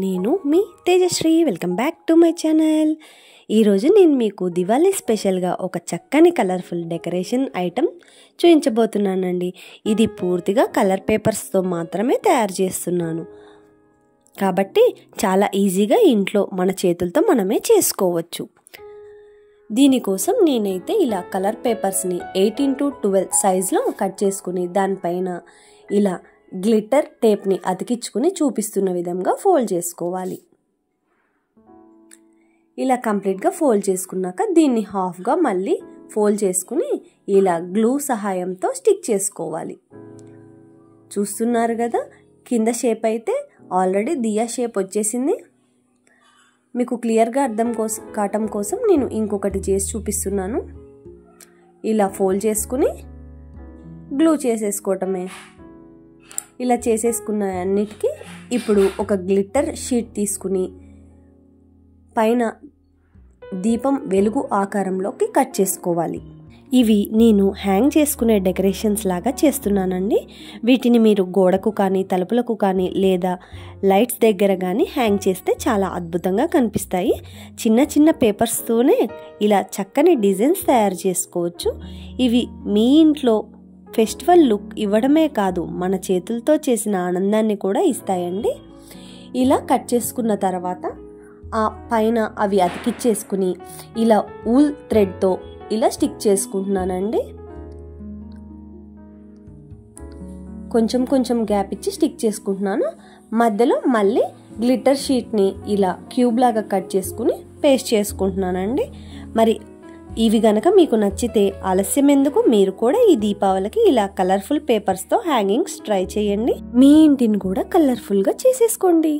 నేను మీ Tejashree. Welcome back to my channel. ఈరోజు నేను మీకు దివాళీ స్పెషల్గా ఒక చక్కని కలర్ఫుల్ డెకరేషన్ ఐటెం చూపించబోతున్నానండి. ఇది పూర్తిగా కలర్ పేపర్స్తో మాత్రమే తయారు చేస్తున్నాను కాబట్టి చాలా ఈజీగా ఇంట్లో మన చేతులతో మనమే చేసుకోవచ్చు. దీనికోసం నేనైతే ఇలా కలర్ పేపర్స్ని 18x12 సైజులో కట్ చేసుకుని దానిపైన ఇలా గ్లిటర్ టేప్ని అతికించుకుని చూపిస్తున్న విధంగా ఫోల్డ్ చేసుకోవాలి. ఇలా కంప్లీట్గా ఫోల్డ్ చేసుకున్నాక దీన్ని హాఫ్గా మళ్ళీ ఫోల్డ్ చేసుకుని ఇలా గ్లూ సహాయంతో స్టిక్ చేసుకోవాలి. చూస్తున్నారు కదా, కింద షేప్ అయితే ఆల్రెడీ దియా షేప్ వచ్చేసింది. మీకు క్లియర్గా అర్థం కావటం కోసం నేను ఇంకొకటి చేసి చూపిస్తున్నాను. ఇలా ఫోల్డ్ చేసుకుని గ్లూ చేసేసుకోవటమే. ఇలా చేసేసుకున్న అన్నిటికీ ఇప్పుడు ఒక గ్లిట్టర్ షీట్ తీసుకుని పైన దీపం వెలుగు ఆకారంలోకి కట్ చేసుకోవాలి. ఇవి నేను హ్యాంగ్ చేసుకునే డెకరేషన్స్ లాగా చేస్తున్నానండి. వీటిని మీరు గోడకు కానీ తలుపులకు కానీ లేదా లైట్స్ దగ్గర కానీ హ్యాంగ్ చేస్తే చాలా అద్భుతంగా కనిపిస్తాయి. చిన్న చిన్న పేపర్స్తోనే ఇలా చక్కని డిజైన్స్ తయారు చేసుకోవచ్చు. ఇవి మీ ఇంట్లో ఫెస్టివల్ లుక్ ఇవ్వడమే కాదు, మన చేతులతో చేసిన ఆనందాన్ని కూడా ఇస్తాయండి. ఇలా కట్ చేసుకున్న తర్వాత ఆ పైన అవి అతికిచ్చేసుకుని ఇలా ఊల్ థ్రెడ్తో ఇలా స్టిక్ చేసుకుంటున్నానండి. కొంచెం కొంచెం గ్యాప్ ఇచ్చి స్టిక్ చేసుకుంటున్నాను. మధ్యలో మళ్ళీ గ్లిటర్ షీట్ని ఇలా క్యూబ్ లాగా కట్ చేసుకుని పేస్ట్ చేసుకుంటున్నానండి. మరి ఇవి గనక మీకు నచ్చితే ఆలస్యం ఎందుకు, మీరు కూడా ఈ దీపావళికి ఇలా కలర్ఫుల్ పేపర్స్తో హ్యాంగింగ్స్ ట్రై చేయండి. మీ ఇంటిని కూడా కలర్ఫుల్గా చేసేసుకోండి.